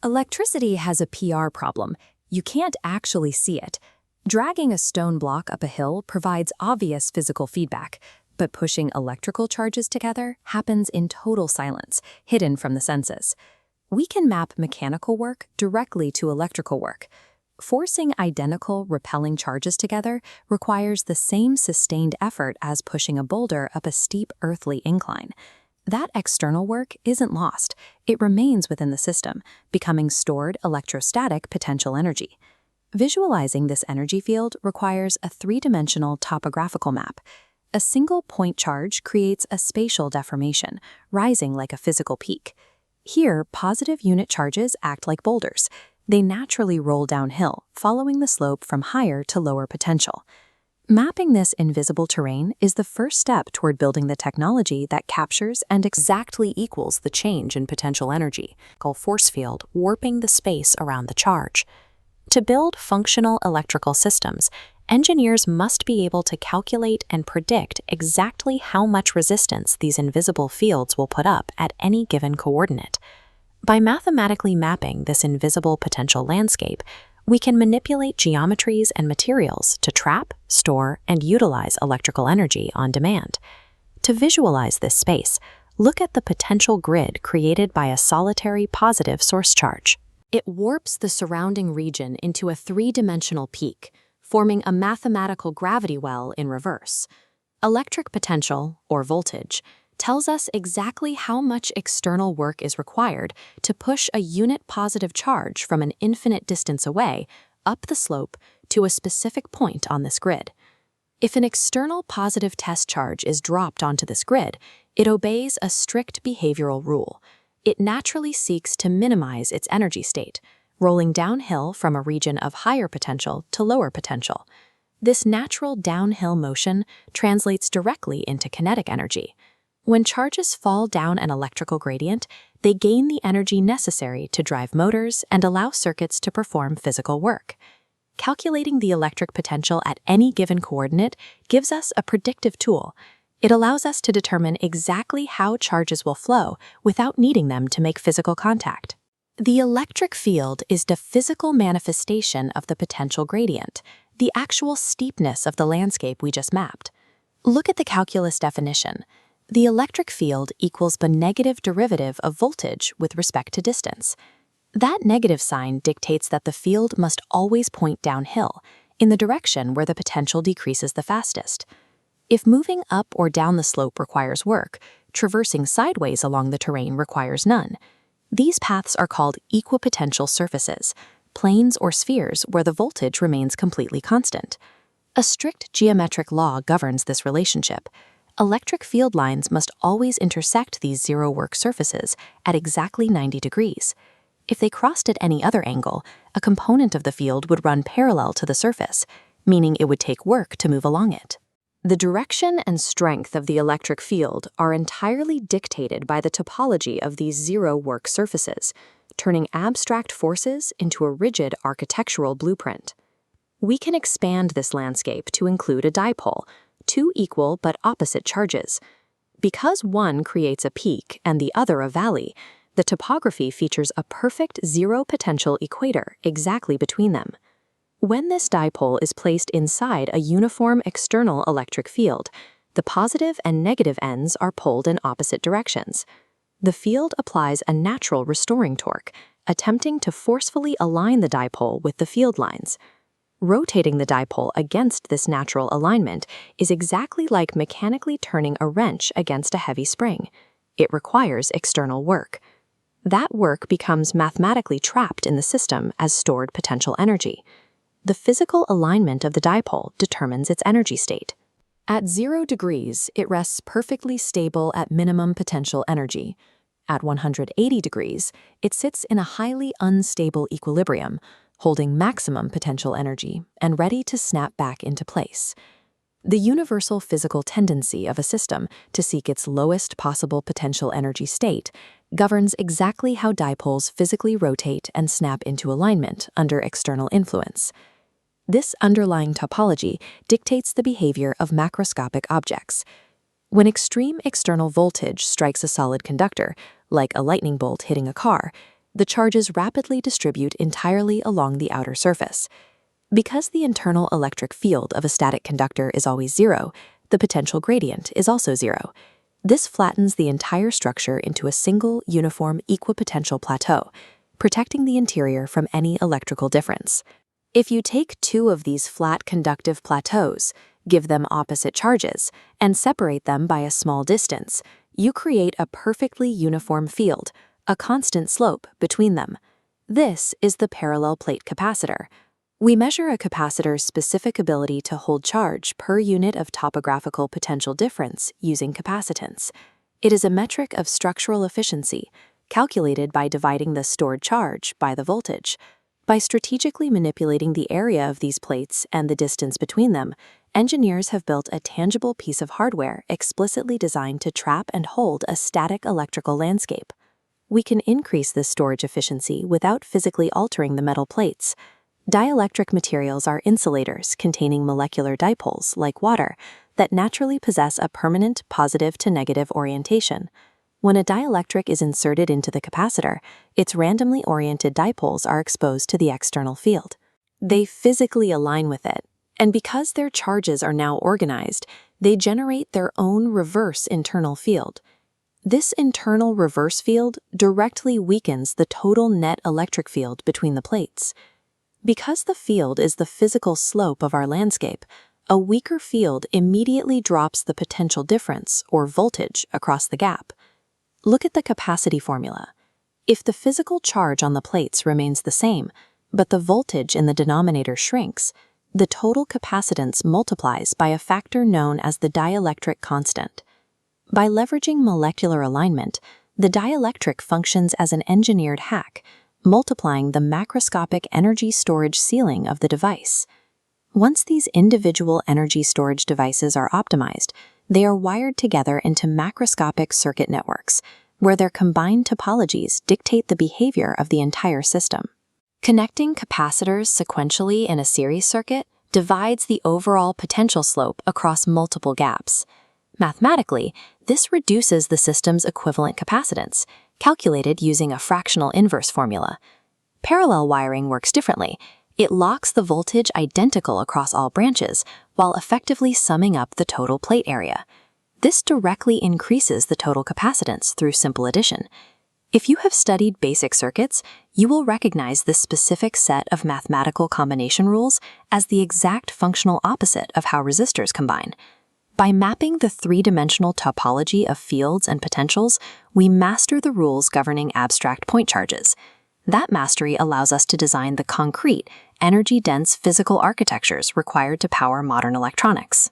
Electricity has a PR problem. You can't actually see it. Dragging a stone block up a hill provides obvious physical feedback, but pushing electrical charges together happens in total silence, hidden from the senses. We can map mechanical work directly to electrical work. Forcing identical repelling charges together requires the same sustained effort as pushing a boulder up a steep earthly incline. That external work isn't lost. It remains within the system, becoming stored electrostatic potential energy. Visualizing this energy field requires a three-dimensional topographical map. A single point charge creates a spatial deformation, rising like a physical peak. Here, positive unit charges act like boulders. They naturally roll downhill, following the slope from higher to lower potential. Mapping this invisible terrain is the first step toward building the technology that captures and exactly equals the change in potential energy, called force field, warping the space around the charge. To build functional electrical systems, engineers must be able to calculate and predict exactly how much resistance these invisible fields will put up at any given coordinate. By mathematically mapping this invisible potential landscape, we can manipulate geometries and materials to trap, store, and utilize electrical energy on demand. To visualize this space, look at the potential grid created by a solitary positive source charge. It warps the surrounding region into a three-dimensional peak, forming a mathematical gravity well in reverse. Electric potential, or voltage, tells us exactly how much external work is required to push a unit positive charge from an infinite distance away up the slope to a specific point on this grid. If an external positive test charge is dropped onto this grid, it obeys a strict behavioral rule. It naturally seeks to minimize its energy state, rolling downhill from a region of higher potential to lower potential. This natural downhill motion translates directly into kinetic energy. When charges fall down an electrical gradient, they gain the energy necessary to drive motors and allow circuits to perform physical work. Calculating the electric potential at any given coordinate gives us a predictive tool. It allows us to determine exactly how charges will flow without needing them to make physical contact. The electric field is the physical manifestation of the potential gradient, the actual steepness of the landscape we just mapped. Look at the calculus definition. The electric field equals the negative derivative of voltage with respect to distance. That negative sign dictates that the field must always point downhill, in the direction where the potential decreases the fastest. If moving up or down the slope requires work, traversing sideways along the terrain requires none. These paths are called equipotential surfaces, planes or spheres where the voltage remains completely constant. A strict geometric law governs this relationship. Electric field lines must always intersect these zero-work surfaces at exactly 90 degrees. If they crossed at any other angle, a component of the field would run parallel to the surface, meaning it would take work to move along it. The direction and strength of the electric field are entirely dictated by the topology of these zero-work surfaces, turning abstract forces into a rigid architectural blueprint. We can expand this landscape to include a dipole, two equal but opposite charges. Because one creates a peak and the other a valley, the topography features a perfect zero-potential equator exactly between them. When this dipole is placed inside a uniform external electric field, the positive and negative ends are pulled in opposite directions. The field applies a natural restoring torque, attempting to forcefully align the dipole with the field lines. Rotating the dipole against this natural alignment is exactly like mechanically turning a wrench against a heavy spring. It requires external work. That work becomes mathematically trapped in the system as stored potential energy. The physical alignment of the dipole determines its energy state. At 0 degrees, it rests perfectly stable at minimum potential energy. At 180 degrees, it sits in a highly unstable equilibrium, holding maximum potential energy and ready to snap back into place. The universal physical tendency of a system to seek its lowest possible potential energy state governs exactly how dipoles physically rotate and snap into alignment under external influence. This underlying topology dictates the behavior of macroscopic objects. When extreme external voltage strikes a solid conductor, like a lightning bolt hitting a car, the charges rapidly distribute entirely along the outer surface. Because the internal electric field of a static conductor is always zero, the potential gradient is also zero. This flattens the entire structure into a single, uniform, equipotential plateau, protecting the interior from any electrical difference. If you take two of these flat conductive plateaus, give them opposite charges, and separate them by a small distance, you create a perfectly uniform field, a constant slope between them. This is the parallel plate capacitor. We measure a capacitor's specific ability to hold charge per unit of topographical potential difference using capacitance. It is a metric of structural efficiency, calculated by dividing the stored charge by the voltage. By strategically manipulating the area of these plates and the distance between them, engineers have built a tangible piece of hardware explicitly designed to trap and hold a static electrical landscape. We can increase this storage efficiency without physically altering the metal plates. Dielectric materials are insulators containing molecular dipoles, like water, that naturally possess a permanent positive to negative orientation. When a dielectric is inserted into the capacitor, its randomly oriented dipoles are exposed to the external field. They physically align with it, and because their charges are now organized, they generate their own reverse internal field. This internal reverse field directly weakens the total net electric field between the plates. Because the field is the physical slope of our landscape, a weaker field immediately drops the potential difference, or voltage, across the gap. Look at the capacity formula. If the physical charge on the plates remains the same, but the voltage in the denominator shrinks, the total capacitance multiplies by a factor known as the dielectric constant. By leveraging molecular alignment, the dielectric functions as an engineered hack, multiplying the macroscopic energy storage ceiling of the device. Once these individual energy storage devices are optimized, they are wired together into macroscopic circuit networks, where their combined topologies dictate the behavior of the entire system. Connecting capacitors sequentially in a series circuit divides the overall potential slope across multiple gaps. Mathematically, this reduces the system's equivalent capacitance, calculated using a fractional inverse formula. Parallel wiring works differently. It locks the voltage identical across all branches, while effectively summing up the total plate area. This directly increases the total capacitance through simple addition. If you have studied basic circuits, you will recognize this specific set of mathematical combination rules as the exact functional opposite of how resistors combine. By mapping the three-dimensional topology of fields and potentials, we master the rules governing abstract point charges. That mastery allows us to design the concrete, energy-dense physical architectures required to power modern electronics.